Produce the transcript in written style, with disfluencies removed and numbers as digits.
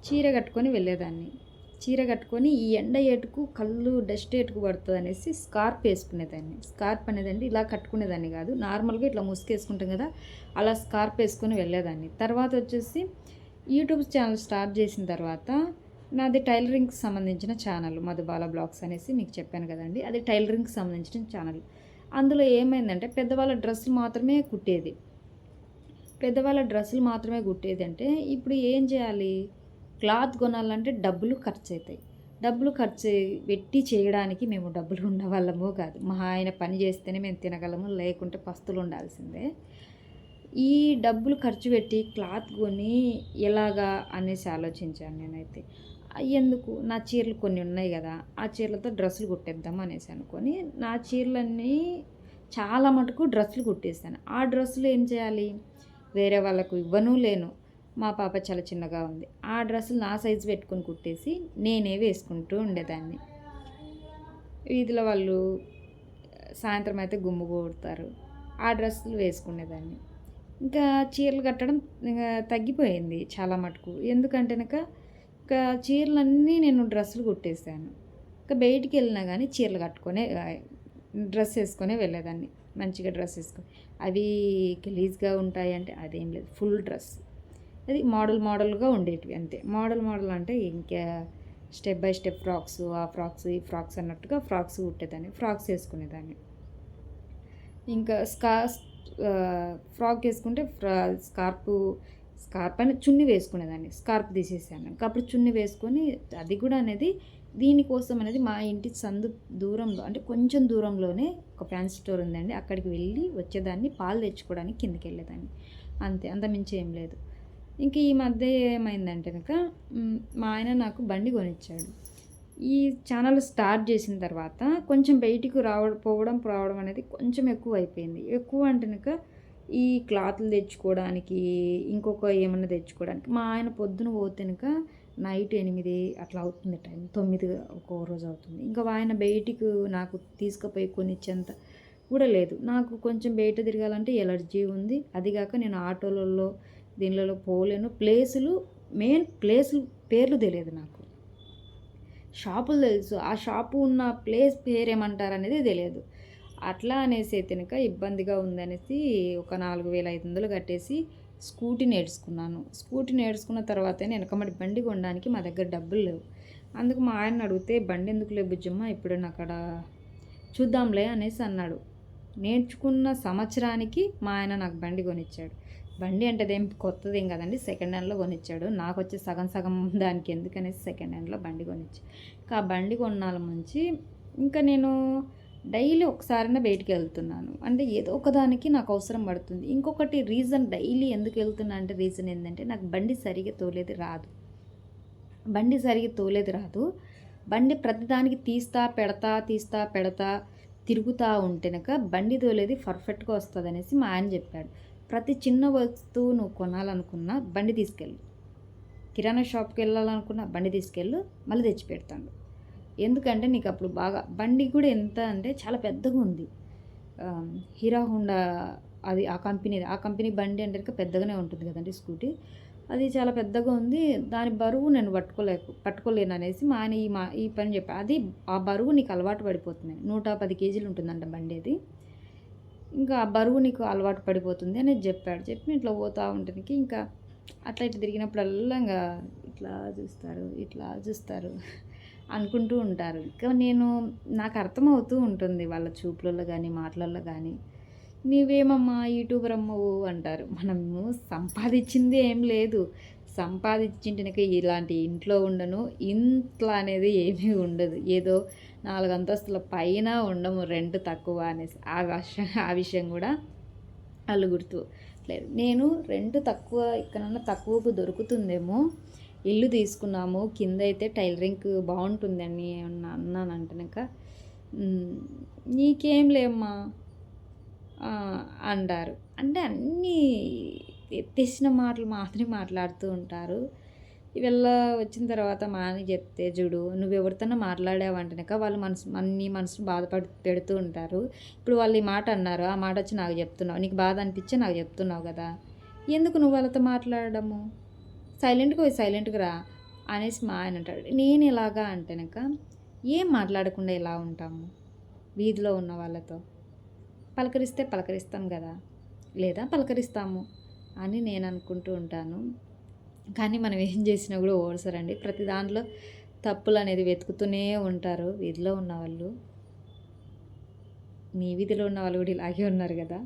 చీర కట్టుకొని వెళ్ళేదాన్ని. చీర కట్టుకొని ఈ ఎండ ఏటుకు కళ్ళు డస్ట్ ఏటుకు పడుతుంది అనేసి స్కార్ప్ వేసుకునేదాన్ని. స్కార్ప్ అనేదండి ఇలా కట్టుకునేదాన్ని కాదు, నార్మల్గా ఇట్లా ముసుగేసుకుంటాం కదా, అలా స్కార్ప్ వేసుకొని వెళ్ళేదాన్ని. తర్వాత వచ్చేసి యూట్యూబ్ ఛానల్ స్టార్ట్ చేసిన తర్వాత నాది టైలరింగ్కి సంబంధించిన ఛానల్, మధుబాల బ్లాగ్స్ అనేసి మీకు చెప్పాను కదండి, అది టైలరింగ్కి సంబంధించిన ఛానల్. అందులో ఏమైందంటే పెద్దవాళ్ళ డ్రెస్సులు మాత్రమే కుట్టేది. పెద్దవాళ్ళ డ్రెస్సులు మాత్రమే కుట్టేది అంటే ఇప్పుడు ఏం చేయాలి, క్లాత్ కొనాలంటే డబ్బులు ఖర్చు అవుతాయి. డబ్బులు ఖర్చు పెట్టి చేయడానికి మేము డబ్బులు ఉన్నవాళ్ళము కాదు. మా ఆయన పని చేస్తేనే మేము తినగలము, లేకుంటే పస్తులు ఉండాల్సిందే. ఈ డబ్బులు ఖర్చు పెట్టి క్లాత్ కొని ఎలాగా అనేసి ఆలోచించాను నేనైతే. ఎందుకు, నా చీరలు కొన్ని ఉన్నాయి కదా, ఆ చీరలతో డ్రెస్సులు కుట్టేద్దాం అనేసి అనుకొని నా చీరలన్నీ చాలా మటుకు డ్రెస్సులు కుట్టేసాను. ఆ డ్రెస్సులు ఏం చేయాలి, వేరే వాళ్ళకు ఇవ్వను లేను. మా పాప చాలా చిన్నగా ఉంది. ఆ డ్రెస్సులు నా సైజు పెట్టుకొని కుట్టేసి నేనే వేసుకుంటూ ఉండేదాన్ని. వీధిలో వాళ్ళు సాయంత్రం అయితే గుమ్ము కొడతారు, ఆ డ్రెస్సులు వేసుకునేదాన్ని. ఇంకా చీరలు కట్టడం తగ్గిపోయింది చాలా మటుకు. ఎందుకంటే ఇంకా చీరలన్నీ నేను డ్రెస్సులు కుట్టేసాను. ఇంకా బయటికి వెళ్ళినా కానీ చీరలు కట్టుకొనే డ్రెస్ వేసుకొనే వెళ్ళేదాన్ని. మంచిగా డ్రెస్ వేసుకొని, అవి గలీజ్గా ఉంటాయి అంటే అదేం లేదు, ఫుల్ డ్రెస్. అది మోడల్గా ఉండేటివి అంతే. మోడల్ అంటే ఇంకా స్టెప్ బై స్టెప్ ఫ్రాక్స్, ఆ ఫ్రాక్స్ ఈ ఫ్రాక్స్ అన్నట్టుగా ఫ్రాక్స్ కుట్టేదాన్ని, ఫ్రాక్స్ వేసుకునేదాన్ని. ఇంకా ఫ్రాక్ వేసుకుంటే స్కార్ప్ అని చున్నీ వేసుకునేదాన్ని. స్కార్ప్ తీసేసాను. ఇంకా అప్పుడు చున్నీ వేసుకొని, అది కూడా అనేది దీనికోసం అనేది మా ఇంటి సందు దూరంలో, అంటే కొంచెం దూరంలోనే ఒక ఫ్యాన్సీ స్టోర్ ఉందండి, అక్కడికి వెళ్ళి వచ్చేదాన్ని. పాలు తెచ్చుకోవడానికి కిందకి వెళ్ళేదాన్ని, అంతే, అంతమించి ఏం లేదు. ఇంక ఈ మధ్య ఏమైందంటే మా ఆయన నాకు బండి కొనిచ్చాడు. ఈ ఛానల్ స్టార్ట్ చేసిన తర్వాత కొంచెం బయటికి రావడం అనేది కొంచెం ఎక్కువ అయిపోయింది. ఎక్కువ అంటే ఈ క్లాత్లు తెచ్చుకోవడానికి, ఇంకొక ఏమన్నా తెచ్చుకోవడానికి మా ఆయన పొద్దున పోతే నైట్ 8 అట్లా అవుతుంది టైం, 9 ఒక్కో రోజు అవుతుంది. ఇంకా ఆయన బయటికి నాకు తీసుకుపోయి కొనిచ్చేంత కూడా లేదు. నాకు కొంచెం బయట తిరగాలంటే ఎలర్జీ ఉంది. అదిగాక నేను ఆటోలలో దీనిలలో పోలేను. మెయిన్ ప్లేసులు పేర్లు తెలియదు నాకు. షాపులు తెలుసు, ఆ షాపు ఉన్న ప్లేస్ పేరేమంటారు అనేది తెలియదు. అట్లా అనేసి అయితే ఇబ్బందిగా ఉందనేసి ఒక 4,500 కట్టేసి స్కూటీ నేర్చుకున్నాను. స్కూటీ నేర్చుకున్న తర్వాత నేను వెనకమటి బండి కొనడానికి మా దగ్గర డబ్బులు లేవు. అందుకు మా ఆయన అడిగితే, బండి ఎందుకు లేవు బుజ్జమ్మ, ఇప్పుడు అక్కడ చూద్దాంలే అనేసి అన్నాడు. నేర్చుకున్న సంవత్సరానికి మా ఆయన నాకు బండి కొనిచ్చాడు. బండి అంటే అదేం కొత్తదేం కదండి, సెకండ్ హ్యాండ్లో కొనిచ్చాడు. నాకు వచ్చి సగం దానికి ఎందుకనేసి సెకండ్ హ్యాండ్లో బండి కొనిచ్చాడు. ఇంకా ఆ బండి కొన్నాళ్ళ నుంచి ఇంకా నేను డైలీ ఒకసారైనా బయటికి వెళ్తున్నాను. అంటే ఏదో ఒకదానికి నాకు అవసరం పడుతుంది. ఇంకొకటి రీజన్ డైలీ ఎందుకు వెళ్తున్నా అంటే రీజన్ ఏంటంటే, నాకు బండి సరిగా తోలేది రాదు. బండి ప్రతిదానికి తీస్తా పెడతా తిరుగుతూ ఉంటేనక బండి తోలేది పర్ఫెక్ట్గా వస్తుంది అనేసి మా ఆయన చెప్పాడు. ప్రతి చిన్న వస్తువు నువ్వు కొనాలనుకున్నా బండి తీసుకెళ్ళు, కిరాణా షాప్కి వెళ్ళాలనుకున్నా బండి తీసుకెళ్ళు, మళ్ళీ తెచ్చి పెడతాను. ఎందుకంటే నీకు అప్పుడు బాగా బండి కూడా ఎంత అంటే చాలా పెద్దగా ఉంది. హీరో హోండా అది ఆ కంపెనీ బండి అంటే పెద్దగానే ఉంటుంది కదండి స్కూటీ. అది చాలా పెద్దగా ఉంది. దాని బరువు నేను పట్టుకోలేను అనేసి మా ఆయన ఈ పని చెప్పి, అది ఆ బరువు నీకు అలవాటు పడిపోతుంది. 110 కేజీలు ఉంటుందంట బండి అది. ఇంకా ఆ బరువు నీకు అలవాటు పడిపోతుంది అనేది చెప్పి ఇట్లా పోతూ ఉంటుంది. ఇంకా అట్లా ఇట్లా తిరిగినప్పుడల్లా ఇంకా ఇట్లా చూస్తారు అనుకుంటూ ఉంటారు. ఇంకా నాకు అర్థమవుతూ ఉంటుంది వాళ్ళ చూపులలో కానీ మాటలలో కానీ, నీవేమమ్మా యూట్యూబర్ అమ్మవు అంటారు. మనము సంపాదించింది ఏం లేదు, సంపాదించింటే ఇలాంటి ఇంట్లో ఉండను, ఇంట్లో అనేది ఏమీ ఉండదు, ఏదో 4 అంతస్తుల పైన ఉండము, రెంట్ తక్కువ అనేసి ఆ విషయం కూడా వాళ్ళు గుర్తు లేదు. నేను రెంట్ తక్కువ, ఇక్కడన్నా తక్కువకు దొరుకుతుందేమో, ఇల్లు తీసుకున్నాము, కింద అయితే టైలరింగ్ బాగుంటుందని అన్నానంటే నీకేం లేమ్మా అంటారు. అంటే అన్నీ ఎత్తేసిన మాటలు మాత్రమే మాట్లాడుతూ ఉంటారు. ఇవల్ల వచ్చిన తర్వాత మా అని చెప్తే, చూడు నువ్వు ఎవరితోనో మాట్లాడావంటేనక వాళ్ళు నీ మనసు పెడుతూ ఉంటారు. ఇప్పుడు వాళ్ళు ఈ మాట అన్నారు, ఆ మాట వచ్చి నాకు చెప్తున్నావు, నీకు బాధ అనిపించే నాకు చెప్తున్నావు కదా, ఎందుకు నువ్వు వాళ్ళతో మాట్లాడడము, సైలెంట్గా రా, అనేసి మా ఆయన అంటాడు. నేను ఎలాగా అంటేనక ఏం మాట్లాడకుండా ఎలా ఉంటాము వీధిలో ఉన్న వాళ్ళతో? పలకరిస్తే పలకరిస్తాం కదా, లేదా పలకరిస్తాము అని నేను అనుకుంటూ ఉంటాను. కానీ మనం ఏం చేసినా కూడా ఓర్చరండి. ప్రతి దాంట్లో తప్పులు అనేది వెతుకుతూనే ఉంటారు వీధిలో ఉన్నవాళ్ళు. మీ వీధిలో ఉన్న వాళ్ళు కూడా ఇలాగే ఉన్నారు కదా.